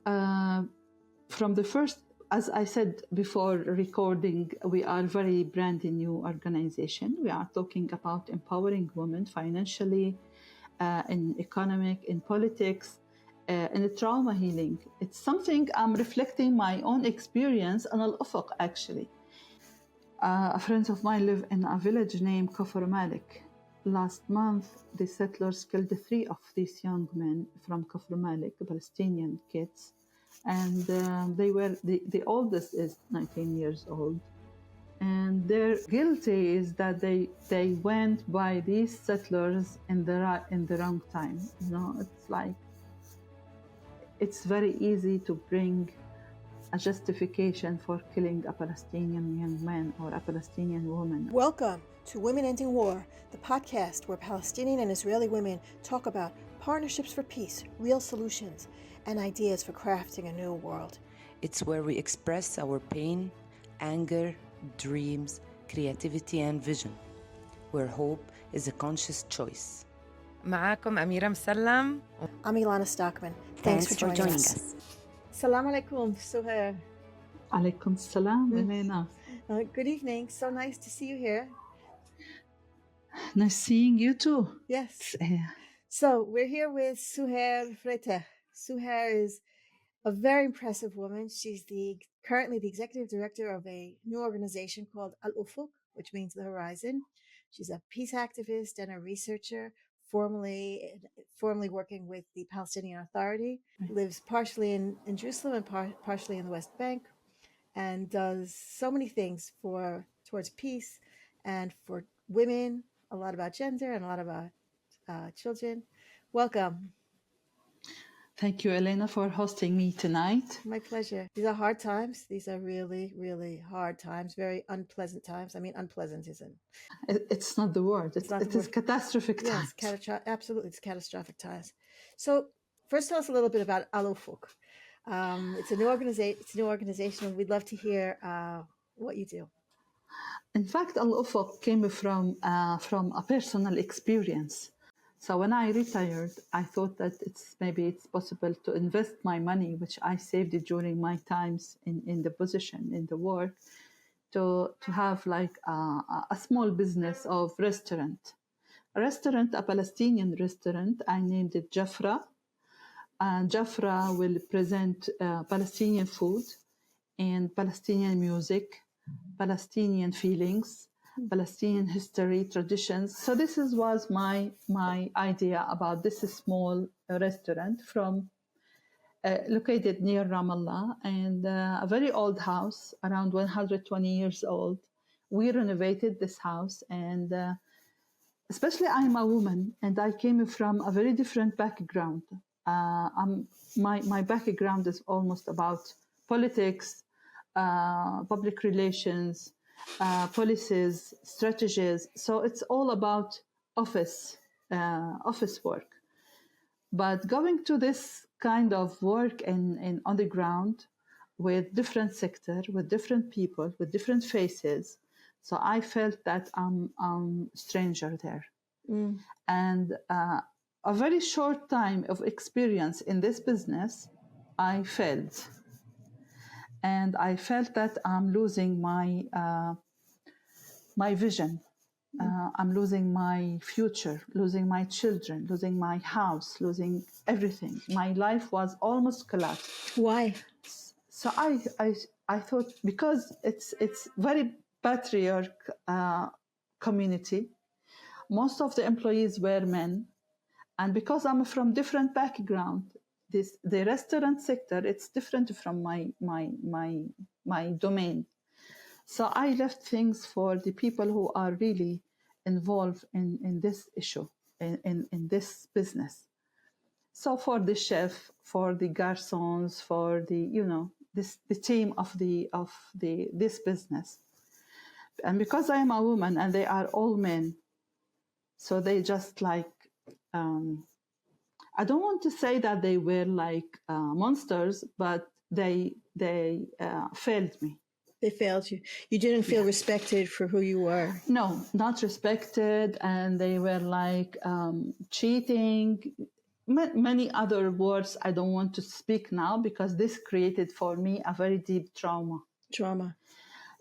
From the first, as I said before recording, we are a very brand new organization. We are talking about empowering women financially, in economic, in politics, in trauma healing. It's something I'm reflecting my own experience on AlUfoq actually. A friend of mine live in a village named Kafr Malik. Last month, the settlers killed 3 of these young men from Kafr Malik, Palestinian kids. And the oldest is 19 years old. And their guilty is that they went by these settlers in the wrong time. It's like, it's very easy to bring a justification for killing a Palestinian young man or a Palestinian woman. Welcome to Women Ending War, the podcast where Palestinian and Israeli women talk about partnerships for peace, real solutions, and ideas for crafting a new world. It's where we express our pain, anger, dreams, creativity, and vision, where hope is a conscious choice. معاكم أميرة مسلم. I'm Ilana Stockman. Thanks for joining us. Salam alaikum, Suheir. Alaikum salam, Elena. Good evening. So nice to see you here. Nice seeing you too. Yes. So we're here with Suheir Freitekh. Suheir is a very impressive woman. She's currently the executive director of a new organization called AlUfoq, which means the horizon. She's a peace activist and a researcher, formerly working with the Palestinian Authority, lives partially in Jerusalem and partially in the West Bank, and does so many things towards peace and for women, a lot about gender and a lot about children. Welcome. Thank you, Elena, for hosting me tonight. My pleasure. These are hard times. These are really, really hard times, very unpleasant times. I mean, unpleasant isn't. It's not the word. It is catastrophic times. Yes, absolutely. It's catastrophic times. So first, tell us a little bit about AlUfoq. It's a new organization, and we'd love to hear what you do. In fact, AlUfoq came from a personal experience. So when I retired, I thought that maybe it's possible to invest my money, which I saved during my times in the position, in the work, to have like a small business of restaurant. A Palestinian restaurant. I named it Jafra. And Jafra will present Palestinian food and Palestinian music, Palestinian feelings, Palestinian history, traditions. So this was my idea about this small restaurant located near Ramallah, and a very old house, around 120 years old. We renovated this house, and especially I'm a woman, and I came from a very different background. My background is almost about politics, public relations, policies, strategies. So it's all about office work. But going to this kind of work on the ground with different sector, with different people, with different faces, so I felt that I'm stranger there. And a very short time of experience in this business, I failed. And I felt that I'm losing my vision. I'm losing my future, losing my children, losing my house, losing everything. My life was almost collapsed. Why? So I thought, because it's very patriarchal community. Most of the employees were men, and because I'm from different background, the restaurant sector, it's different from my domain. So I left things for the people who are really involved in this issue, in this business. So for the chef, for the garçons, for the team of this business. And because I am a woman and they are all men, so they just like, I don't want to say that they were like monsters, but they failed me. They failed you. You didn't feel respected for who you were. No, not respected. And they were like cheating. many other words I don't want to speak now because this created for me a very deep trauma.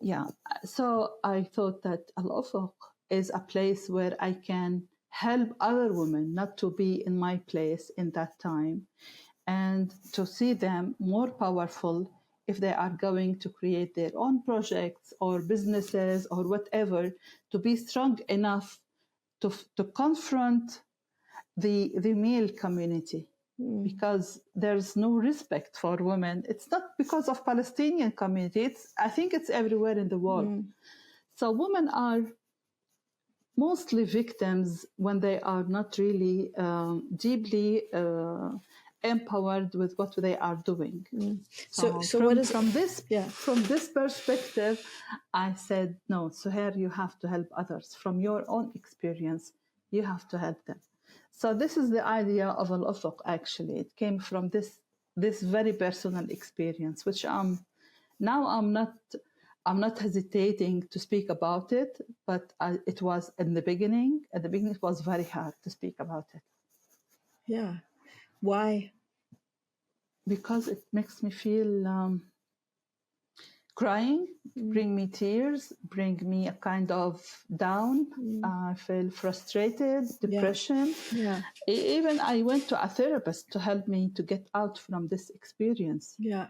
Yeah. So I thought that AlUfoq is a place where I can help other women not to be in my place in that time, and to see them more powerful if they are going to create their own projects or businesses or whatever, to be strong enough to confront the male community, because there's no respect for women. It's not because of Palestinian community. I think it's everywhere in the world. So women are mostly victims when they are not really deeply empowered with what they are doing. So what is from this perspective, I said, no, Suheir, you have to help others. From your own experience, you have to help them. So this is the idea of AlUfoq. Actually, it came from this very personal experience, which I'm not hesitating to speak about it, but it was in the beginning. At the beginning, it was very hard to speak about it. Yeah. Why? Because it makes me feel crying, bring me tears, bring me a kind of down. I feel frustrated, depression. Yeah. Even I went to a therapist to help me to get out from this experience. Yeah.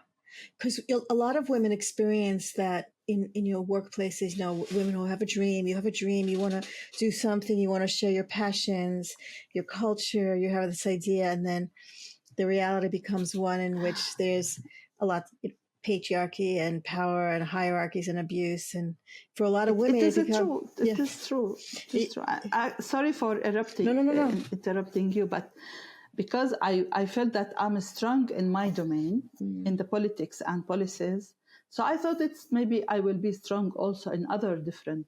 Because a lot of women experience that in your workplaces. Women who have a dream, you want to do something, you want to share your passions, your culture, you have this idea, and then the reality becomes one in which there's a lot of patriarchy and power and hierarchies and abuse. And for a lot of women, it is true. It is true. Sorry for interrupting you, but because I felt that I'm strong in my domain, in the politics and policies, so I thought maybe I will be strong also in other different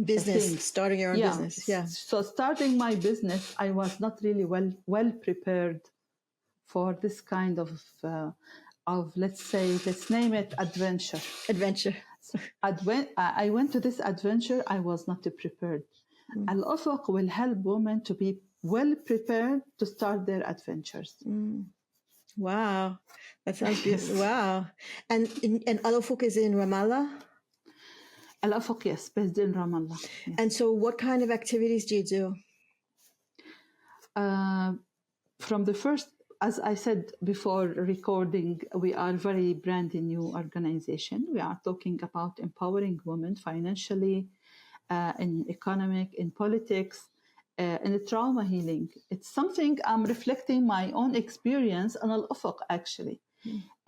business things. Starting your own business. Yeah. So starting my business, I was not really well prepared for this kind of let's name it adventure. So I went to this adventure. I was not prepared. AlUfoq will help women to be well prepared to start their adventures. Wow, that sounds beautiful. Wow. And AlUfoq is in Ramallah? AlUfoq, yes, based in Ramallah. Yes. And so what kind of activities do you do? From the first, as I said before recording, we are a very brand new organization. We are talking about empowering women financially, in economic, in politics, in trauma healing. It's something I'm reflecting my own experience on AlUfoq, actually.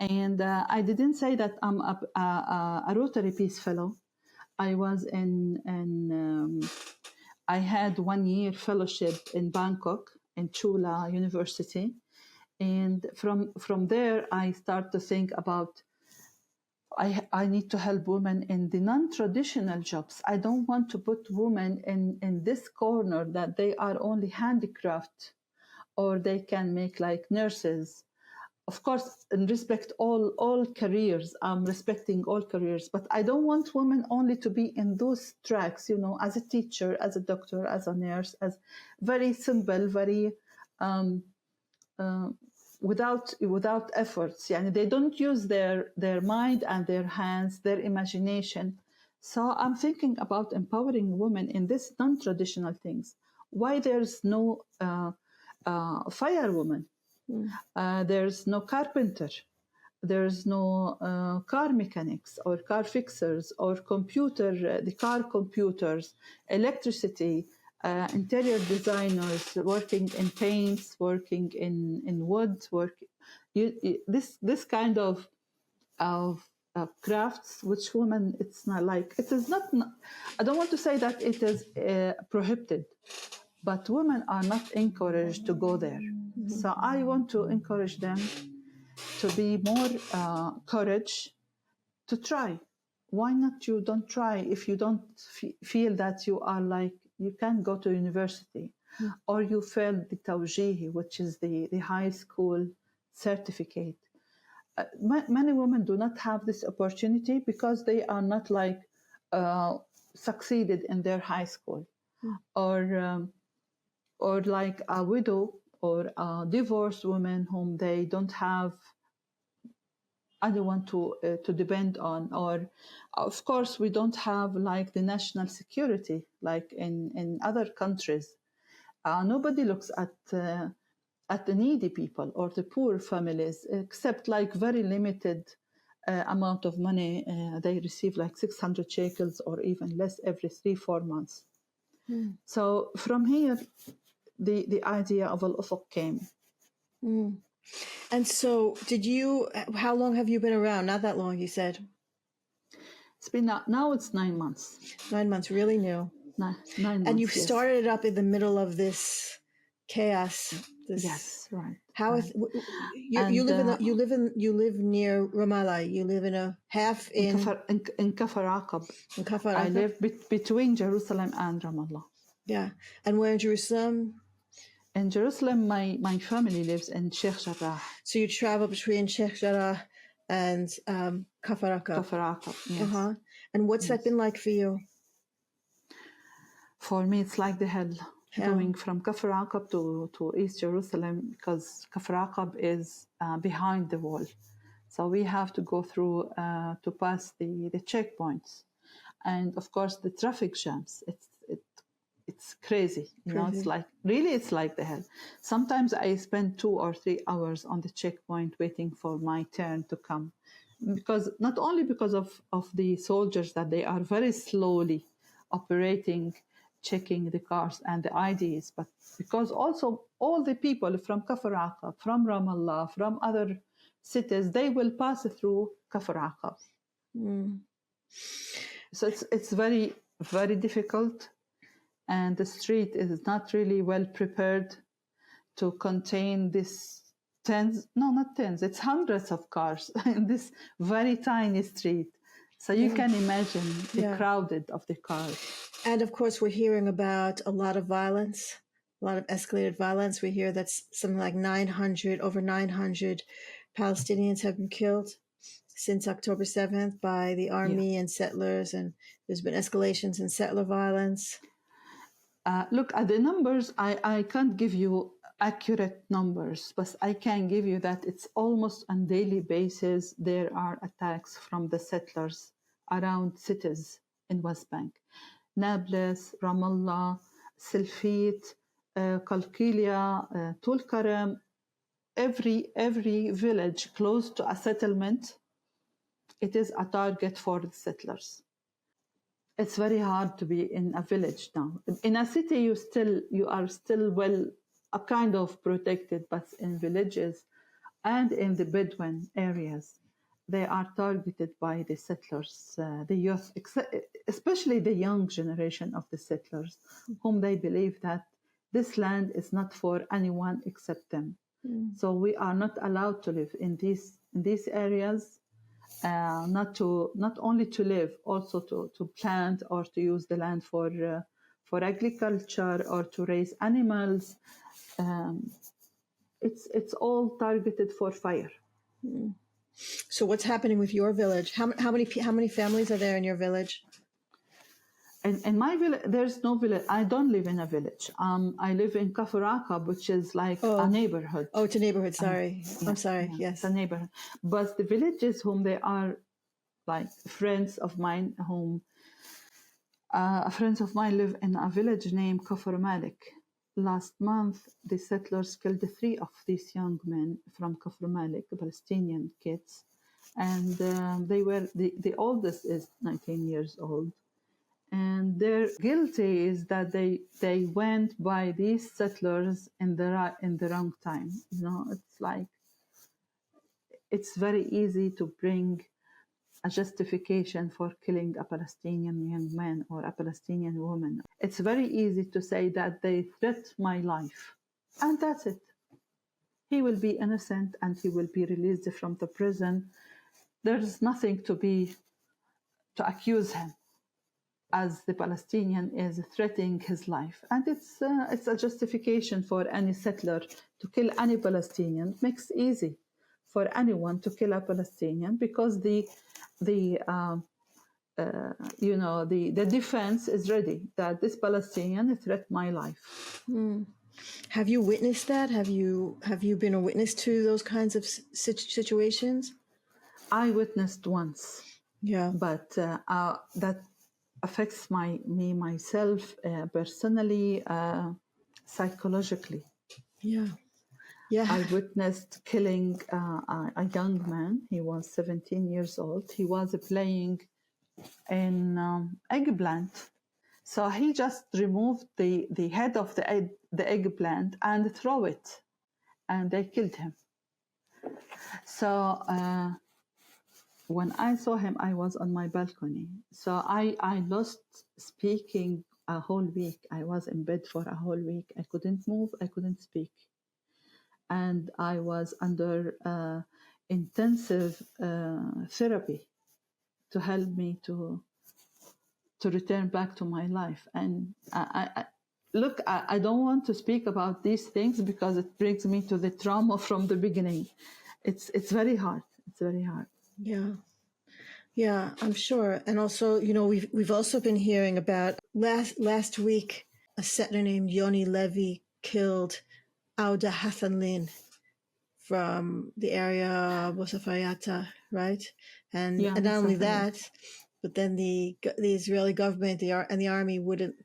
And I didn't say that I'm a Rotary Peace Fellow. I was I had 1 year fellowship in Bangkok, in Chula University. And from there, I start to think about I need to help women in the non-traditional jobs. I don't want to put women in this corner that they are only handicraft or they can make like nurses. Of course, and respect all careers. I'm respecting all careers, but I don't want women only to be in those tracks, as a teacher, as a doctor, as a nurse, as very simple, very without efforts. They don't use their mind and their hands, their imagination. So I'm thinking about empowering women in these non-traditional things. Why there's no firewoman? There's no carpenter. There's no car mechanics or car fixers or the car computers, electricity, interior designers working in paints, working in wood, this kind of crafts, which women, it's not like, it is not, I don't want to say that it is prohibited, but women are not encouraged to go there. So I want to encourage them to be more courage to try. Why not you don't try if you don't feel that you are like, you can go to university or you failed the tawjihi, which is the high school certificate. Many women do not have this opportunity because they are not like succeeded in their high school, or like a widow or divorced women whom they don't have anyone to depend on, or of course we don't have like the national security like in other countries. Nobody looks at the needy people or the poor families, except like very limited amount of money they receive, like 600 shekels or even less every 3-4 months. So from here the idea of AlUfoq came. And so how long have you been around? Not that long, you said. It's been now it's 9 months. 9 months, really new. 9 months. And you yes. started it up in the middle of this chaos. Yes, right. How right. you live near Ramallah. You live in a half in Kafar Aqab. In Kafar I Aqab? live between Jerusalem and Ramallah. Yeah. And where in Jerusalem? In Jerusalem, my family lives in Sheikh Jarrah. So you travel between Sheikh Jarrah and Kafar Aqab. Kafar Aqab, yes. And what's that been like for you? For me, it's like the hell. Going from Kafar Aqab to East Jerusalem, because Kafar Aqab is behind the wall. So we have to go through to pass the checkpoints. And of course, the traffic jams. It's crazy. You know, it's like the hell. Sometimes I spend 2 or 3 hours on the checkpoint waiting for my turn to come. Because not only because of the soldiers, that they are very slowly operating, checking the cars and the IDs, but because also all the people from Kafar Aqab, from Ramallah, from other cities, they will pass through Kafar Aqab. So it's very, very difficult, and the street is not really well prepared to contain this it's hundreds of cars in this very tiny street. So you can imagine the crowded of the cars. And of course, we're hearing about a lot of violence, a lot of escalated violence. We hear that something like over 900 Palestinians have been killed since October 7th by the army and settlers, and there's been escalations in settler violence. Look at the numbers. I can't give you accurate numbers, but I can give you that it's almost on daily basis there are attacks from the settlers around cities in West Bank. Nablus, Ramallah, Silfit, Qalqilia, Tulkarem, every village close to a settlement, it is a target for the settlers. It's very hard to be in a village now. In a city, you are still well, a kind of protected, but in villages and in the Bedouin areas, they are targeted by the settlers, the youth, especially the young generation of the settlers, whom they believe that this land is not for anyone except them. So we are not allowed to live in these areas, not only to live, also to plant or to use the land for agriculture or to raise animals. It's all targeted for fire. So what's happening with your village? How many families are there in your village? In my village, there's no village. I don't live in a village. I live in Kafar Aqab, which is like a neighborhood. Oh, it's a neighborhood. Sorry. I'm sorry. Yes. It's a neighborhood. But the villages whom they are like friends of mine, friends of mine live in a village named Kafar Malik. Last month, the settlers killed 3 of these young men from Kafar Malik, Palestinian kids. And they were, the oldest is 19 years old. And their guilty is that they went by these settlers in the wrong time. You know, it's like, it's very easy to bring a justification for killing a Palestinian young man or a Palestinian woman. It's very easy to say that they threat my life, and that's it. He will be innocent and he will be released from the prison. There's nothing to accuse him, as the Palestinian is threatening his life. And it's a justification for any settler to kill any Palestinian. It makes it easy for anyone to kill a Palestinian, because the defense is ready that this Palestinian threat my life. Have you witnessed that? Have you been a witness to those kinds of situations? I witnessed once, Yeah. but that affects me myself personally, psychologically. Yeah. Yeah. I witnessed killing a young man. He was 17 years old. He was playing in eggplant. So he just removed the head of the eggplant and throw it, and they killed him. So when I saw him, I was on my balcony. So I lost speaking a whole week. I was in bed for a whole week. I couldn't move. I couldn't speak. And I was under intensive therapy to help me to return back to my life. And I don't want to speak about these things because it brings me to the trauma from the beginning. It's very hard. It's very hard. Yeah. Yeah, I'm sure. And also, we've also been hearing about last week, a settler named Yoni Levy killed Auda Hassanlin from the area of Wasafayata, right? And Yeah, not only Wasafayata. that, but then the Israeli government and the army wouldn't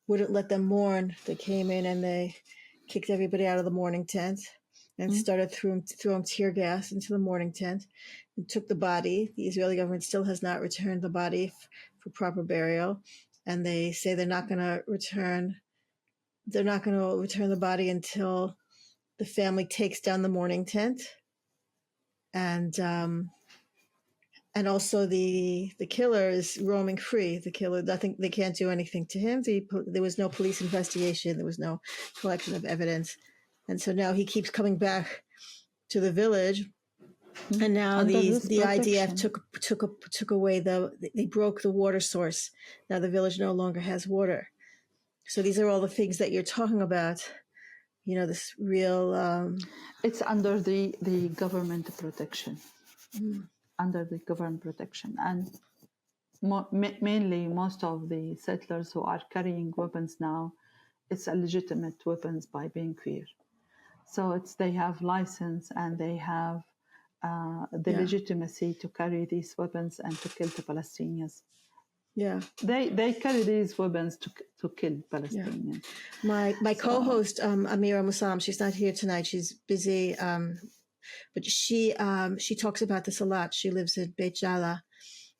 let them mourn. They came in and they kicked everybody out of the mourning tent and started throwing tear gas into the mourning tent and took the body. The Israeli government still has not returned the body for proper burial, and they say they're not going to return the body until the family takes down the mourning tent, and also the killer is roaming free. The killer, I think they can't do anything to him. There was no police investigation. There was no collection of evidence. And so now he keeps coming back to the village. And now the IDF took away they broke the water source. Now the village no longer has water. So these are all the things that you're talking about. This real... It's under the government protection. Under the government protection. And mainly most of the settlers who are carrying weapons now, it's illegitimate weapons by being queer. So they have license and they have the legitimacy to carry these weapons and to kill the Palestinians. Yeah, they carry these weapons to kill Palestinians. Yeah. My co-host Amira Musam, she's not here tonight. She's busy, but she talks about this a lot. She lives in Beit Jala,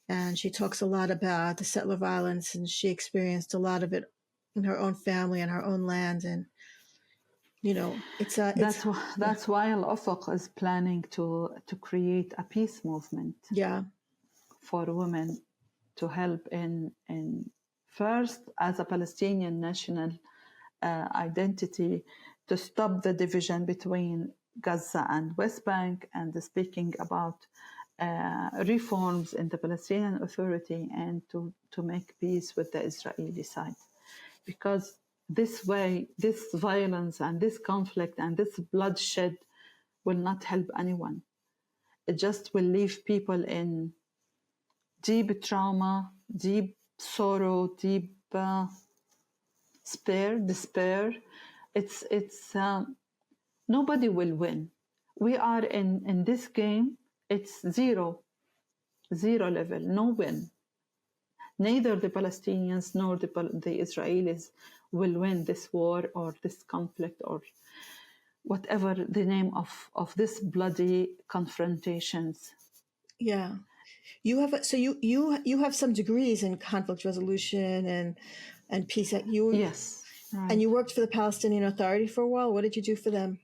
and she talks a lot about the settler violence, and she experienced a lot of it in her own family and her own land. And that's why AlUfoq is planning to create a peace movement. Yeah, for women to help in first as a Palestinian national identity, to stop the division between Gaza and West Bank, and speaking about reforms in the Palestinian Authority, and to make peace with the Israeli side. Because this way, this violence and this conflict and this bloodshed will not help anyone. It just will leave people in deep trauma, deep sorrow, deep despair. It's nobody will win. We are in this game. It's zero level, no win. Neither the Palestinians nor the Israelis will win this war or this conflict or whatever the name of this bloody confrontations. Yeah. You have some degrees in conflict resolution and peace. Yes. Right. And you worked for the Palestinian Authority for a while. What did you do for them?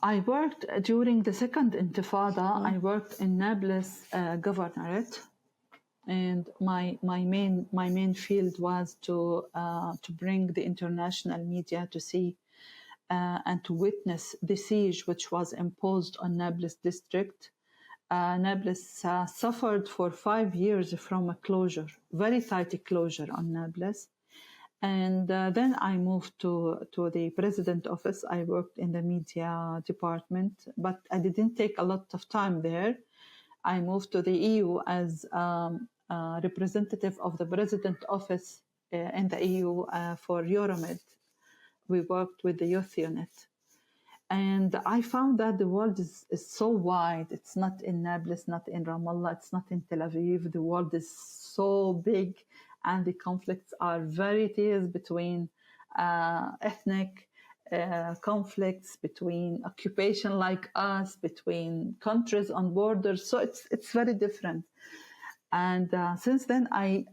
I worked during the second Intifada. I worked in Nablus Governorate, and my main field was to bring the international media to see and to witness the siege which was imposed on Nablus district. Nablus suffered for 5 years from a closure, very tight closure on Nablus. And then I moved to the president office. I worked in the media department, but I didn't take a lot of time there. I moved to the EU as representative of the president office in the EU for Euromed, we worked with the youth unit. And I found that the world is so wide. It's not in Nablus, not in Ramallah, it's not in Tel Aviv. The world is so big, and the conflicts are varieties between ethnic conflicts, between occupation like us, between countries on borders. So it's very different. And since then, I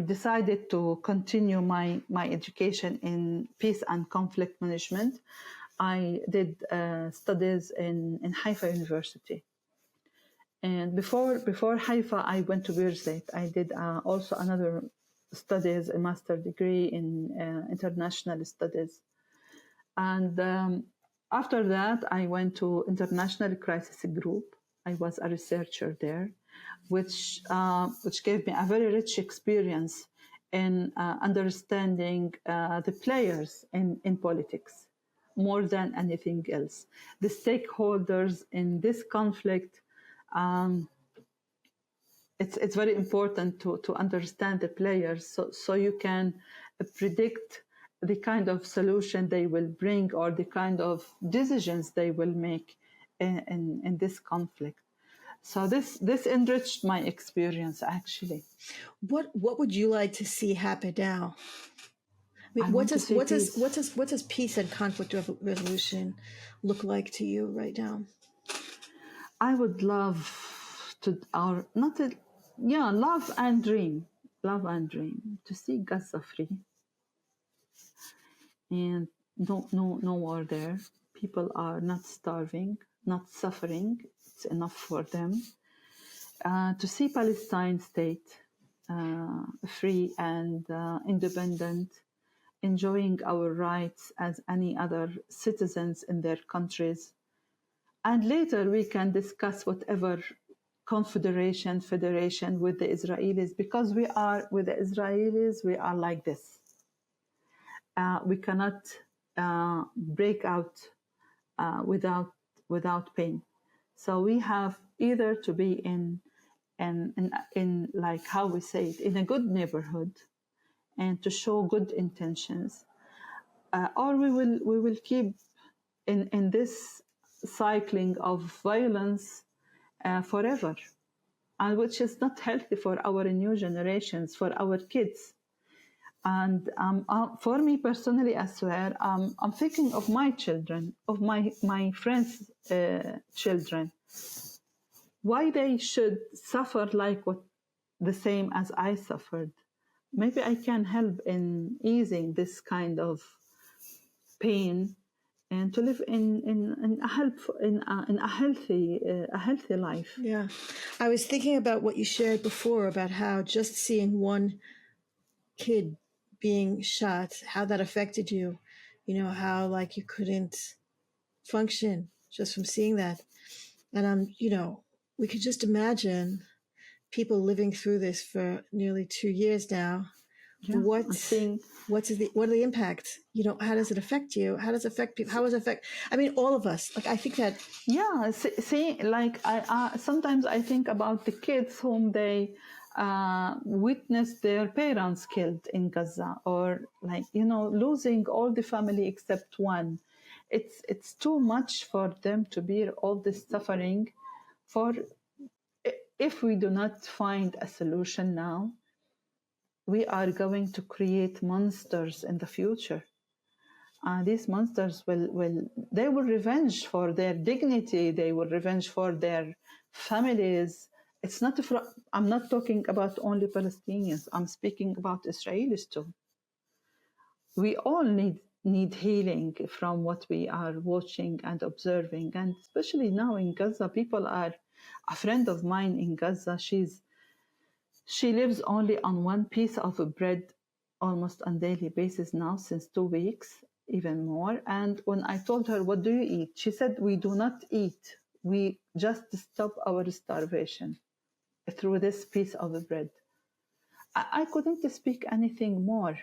decided to continue my education in peace and conflict management. I did studies in Haifa University. And before Haifa, I went to Birzeit. I did also another studies, a master degree in international studies. And after that, I went to International Crisis Group. I was a researcher there, which gave me a very rich experience in understanding the players in politics more than anything else. The stakeholders in this conflict, it's very important to understand the players so you can predict the kind of solution they will bring or the kind of decisions they will make in this conflict. So this enriched my experience, actually. What would you like to see happen now? I mean, what does peace and conflict resolution look like to you right now? I would love love and dream to see Gaza free and no war there. People are not starving, not suffering. It's enough for them. To see Palestine state free and independent, enjoying our rights as any other citizens in their countries. And later we can discuss whatever confederation, federation with the Israelis, because we are with the Israelis, we are like this. We cannot break out without pain. So we have either to be in like how we say it, in a good neighborhood, and to show good intentions, or we will keep in this cycling of violence forever, and which is not healthy for our new generations, for our kids. And for me personally, as well, I'm thinking of my children, of my friends' children. Why they should suffer like the same as I suffered? Maybe I can help in easing this kind of pain, and to live in a healthy life. Yeah, I was thinking about what you shared before about how just seeing one kid being shot, how that affected you. You know, how like you couldn't function just from seeing that. And we could just imagine people living through this for nearly 2 years now. Yeah, what are the impacts? How does it affect you? How does it affect people? How does it affect? I mean, all of us. Like, I think that. Yeah. See, like I sometimes I think about the kids whom they witnessed their parents killed in Gaza, or losing all the family except one. It's too much for them to bear all this suffering. If we do not find a solution now, we are going to create monsters in the future. These monsters they will revenge for their dignity. They will revenge for their families. I'm not talking about only Palestinians. I'm speaking about Israelis too. We all need healing from what we are watching and observing, and especially now in Gaza. A friend of mine in Gaza, she lives only on one piece of bread almost on a daily basis now since 2 weeks, even more. And when I told her, what do you eat? She said, we do not eat. We just stop our starvation through this piece of bread. I couldn't speak anything more.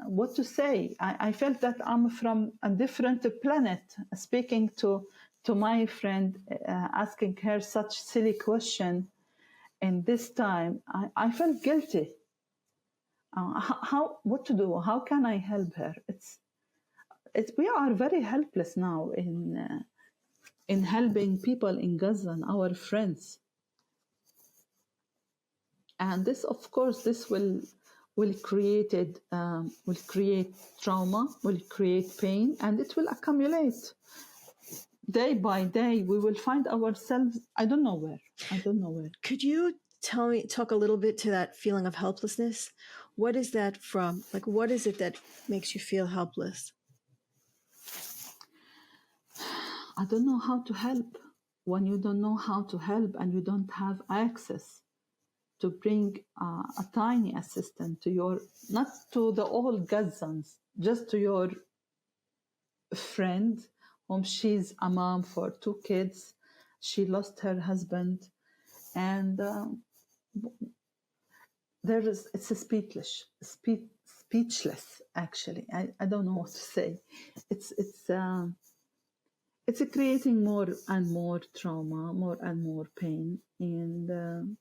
What to say? I felt that I'm from a different planet, speaking to my friend, asking her such silly question. And this time, I felt guilty. what to do? How can I help her? We are very helpless now in helping people in Gaza and our friends. And this, of course, this will create trauma, will create pain, and it will accumulate. Day by day, we will find ourselves, I don't know where. Could you talk a little bit to that feeling of helplessness? What is that from? Like, what is it that makes you feel helpless? I don't know how to help. When you don't know how to help and you don't have access to bring a tiny assistance to your, not to the all Gazans, just to your friend, whom she's a mom for 2 kids. She lost her husband, and it's a speechless. Actually, I don't know what to say. It's creating more and more trauma, more and more pain, and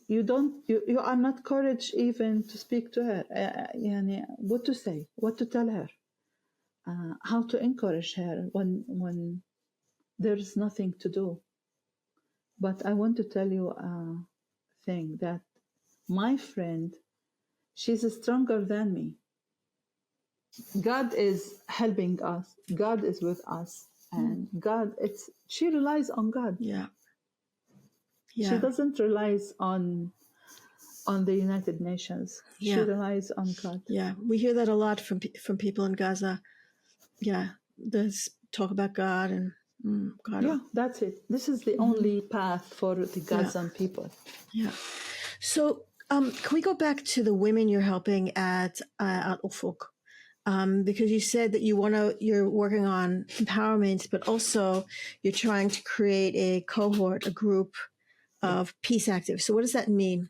you are not courage even to speak to her. What to say, what to tell her, how to encourage her when there's nothing to do. But I want to tell you a thing, that my friend, she's stronger than me. God is helping us. God is with us, and she relies on God. Yeah. She doesn't rely on the United Nations. She relies on God. Yeah, we hear that a lot from people in Gaza. Yeah, there's talk about God and God. Yeah, that's it. This is the only path for the Gazan people. Yeah. So, can we go back to the women you're helping at AlUfoq? Because you said that you're working on empowerment, but also you're trying to create a cohort, a group of peace actives. So what does that mean?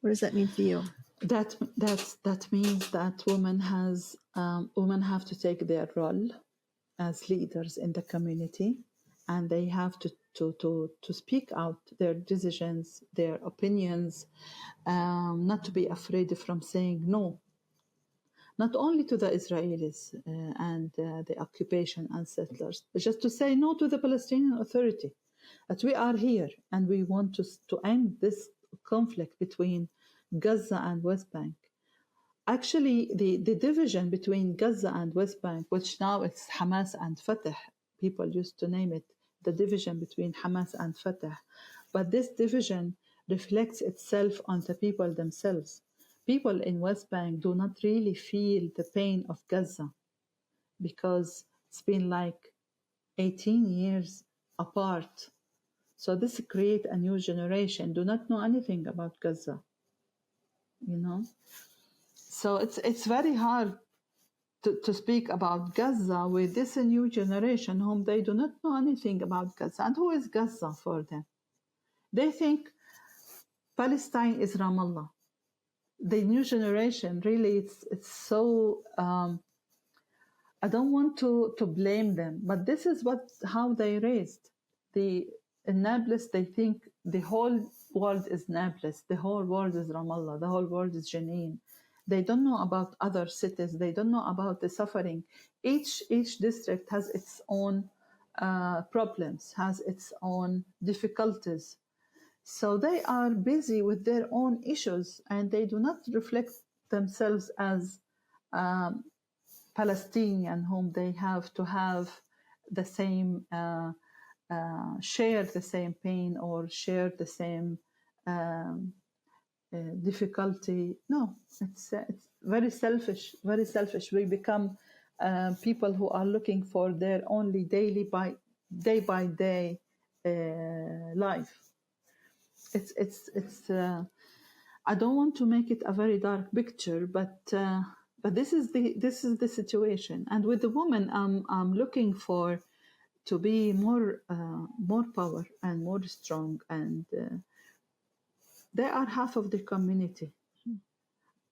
What does that mean for you? That means that women have to take their role as leaders in the community, and they have to speak out their decisions, their opinions, not to be afraid from saying no. Not only to the Israelis and the occupation and settlers, but just to say no to the Palestinian Authority. That we are here and we want to end this conflict between Gaza and West Bank. Actually, the division between Gaza and West Bank, which now it's Hamas and Fatah, people used to name it the division between Hamas and Fatah. But this division reflects itself on the people themselves. People in West Bank do not really feel the pain of Gaza because it's been like 18 years apart. So this creates a new generation, do not know anything about Gaza, So it's very hard to speak about Gaza with this new generation whom they do not know anything about Gaza. And who is Gaza for them? They think Palestine is Ramallah. The new generation, really, it's so... I don't want to blame them, but this is how they raised. In Nablus, they think the whole world is Nablus, the whole world is Ramallah, the whole world is Jenin. They don't know about other cities. They don't know about the suffering. Each district has its own problems, has its own difficulties. So they are busy with their own issues, and they do not reflect themselves as Palestinian, whom they have to have the same, share the same pain or share the same difficulty. No, it's very selfish, very selfish. We become people who are looking for their only day by day life. It's I don't want to make it a very dark picture, but this is the situation. And with the woman, I'm looking for to be more power and more strong, and they are half of the community,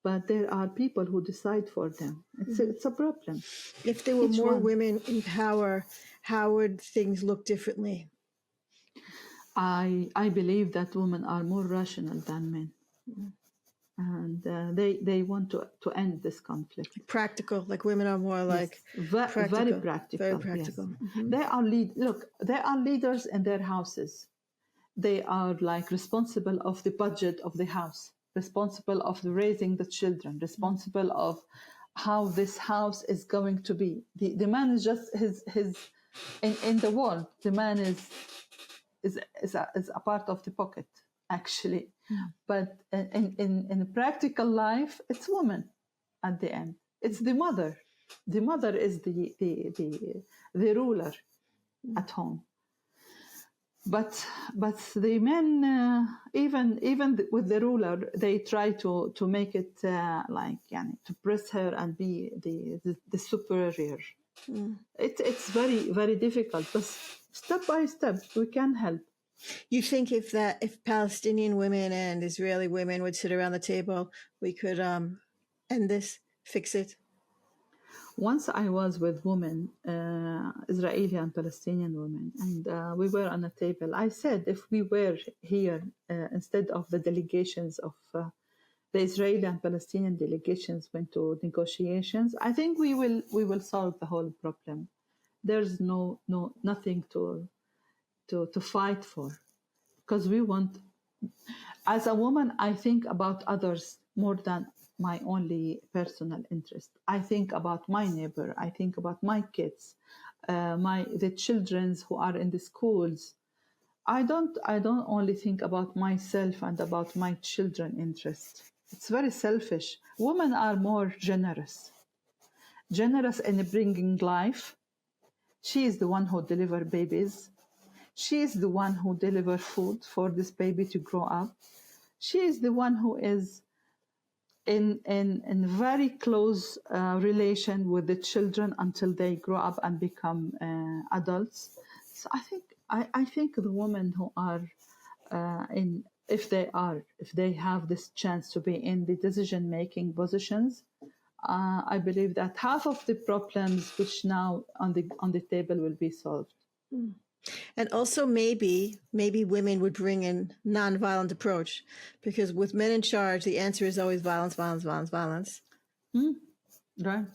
but there are people who decide for them. It's a problem. If there were more women in power, how would things look differently? I believe that women are more rational than men. And they want to end this conflict. Practical, like women are more like Very practical. Very practical. Yes. Mm-hmm. They are leaders in their houses. They are like responsible of the budget of the house, responsible of raising the children, responsible of how this house is going to be. The man is just his in the world. The man is a part of the pocket, actually. But in practical life, it's woman at the end. It's the mother. The mother is the ruler at home. But the men, even with the ruler, they try to make it to press her and be the superior. It's very, very difficult, but step by step we can help. You think if Palestinian women and Israeli women would sit around the table, we could end this, fix it? Once I was with women, Israeli and Palestinian women, and we were on a table. I said, if we were here instead of the delegations of the Israeli and Palestinian delegations went to negotiations, I think we will solve the whole problem. There's nothing to fight for, because we want. As a woman, I think about others more than my only personal interest. I think about my neighbor. I think about my kids, the children who are in the schools. I don't only think about myself and about my children's interest. It's very selfish. Women are more generous in bringing life. She is the one who delivers babies. She is the one who delivers food for this baby to grow up. She is the one who is in very close relation with the children until they grow up and become adults. So I think the women who are if they have this chance to be in the decision-making positions, I believe that half of the problems which now on the table will be solved. And also maybe women would bring in non-violent approach, because with men in charge, the answer is always violence, violence, violence, violence. Right.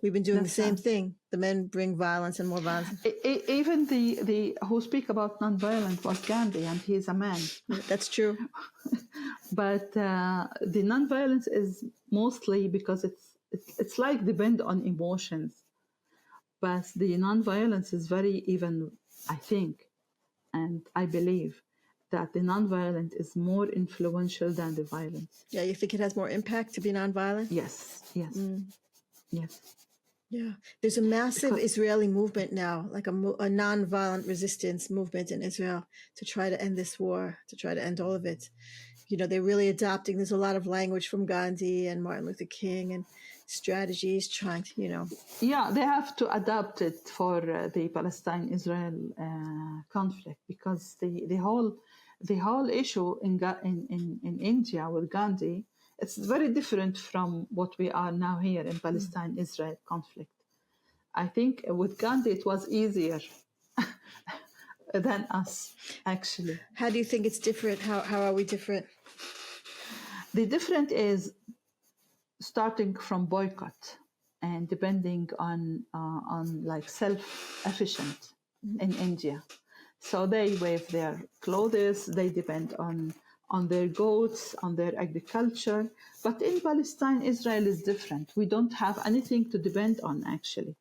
We've been doing the same thing. The men bring violence and more violence. Even the who speak about non-violent was Gandhi, and he is a man. That's true. But the non-violence is mostly because it's like depend on emotions. But the non-violence is very even, I think, and I believe that the non-violent is more influential than the violence. Yeah, you think it has more impact to be non-violent? Yes. Yes. Yeah, there's a massive Israeli movement now, like a non-violent resistance movement in Israel to try to end this war, to try to end all of it. You know, they're really adopting, there's a lot of language from Gandhi and Martin Luther King and strategies trying to, you know. Yeah, they have to adapt it for the Palestine-Israel conflict, because the whole issue in India with Gandhi, it's very different from what we are now here in Palestine-Israel conflict. I think with Gandhi it was easier than us, actually. How do you think it's different? How are we different? The difference is starting from boycott and depending on like self-efficient in India. So they weave their clothes, they depend on their goats, on their agriculture. But in Palestine, Israel is different. We don't have anything to depend on, actually.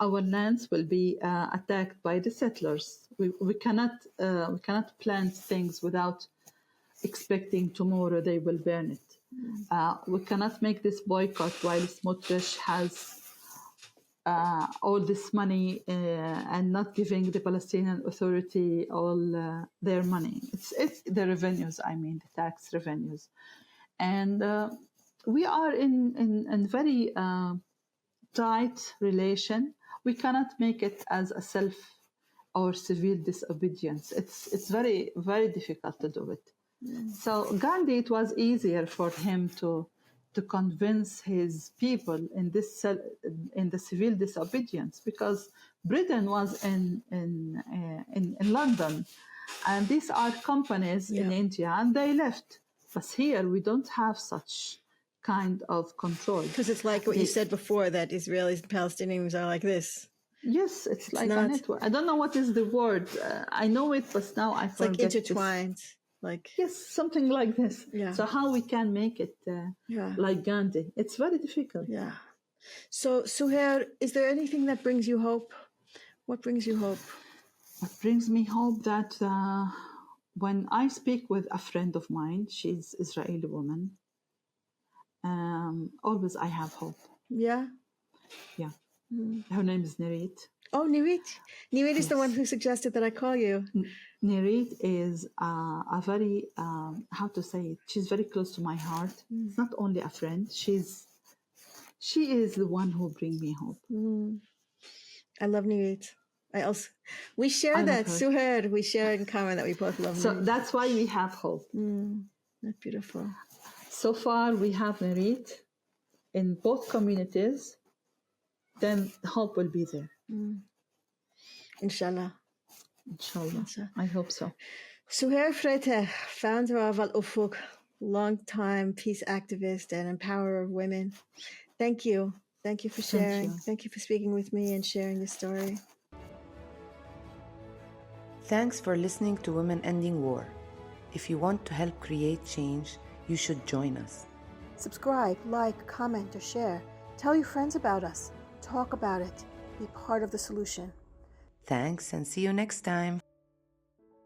Our lands will be attacked by the settlers. We cannot plant things without expecting tomorrow they will burn it. We cannot make this boycott while Smotrich has all this money and not giving the Palestinian Authority all their money. It's the revenues, the tax revenues. And we are in very tight relation. We cannot make it as a self or civil disobedience. It's very, very difficult to do it. So Gandhi, it was easier for him to convince his people in the civil disobedience, because Britain was in London, and these are companies in India, and they left. But here we don't have such kind of control. Because it's like what you said before, that Israelis and Palestinians are like this. Yes, it's like not. a network. I don't know what is the word. I know it, but now I It's like forget. intertwined. Like Yes, something like this. Yeah. So how we can make it like Gandhi? It's very difficult. Yeah. So Suheir, is there anything that brings you hope? What brings you hope? What brings me hope that when I speak with a friend of mine, she's Israeli woman, always I have hope. Yeah. Yeah. Her name is Nirit. Oh, Nirit. Nirit is the one who suggested that I call you. Nirit is a very, how to say it, she's very close to my heart. It's not only a friend, she is the one who brings me hope. I love Nirit. We share that, Suheir, we share in common that we both love So Nirit. that's why we have hope. That's beautiful. So far we have Nirit in both communities, then hope will be there. Inshallah. Inshallah. I hope so. Suheir Freitekh, founder of AlUfoq, longtime peace activist and empowerer of women. Thank you. Thank you for sharing. Thank you for speaking with me and sharing your story. Thanks for listening to Women Ending War. If you want to help create change, you should join us. Subscribe, like, comment, or share. Tell your friends about us. Talk about it. Be part of the solution. Thanks, and see you next time.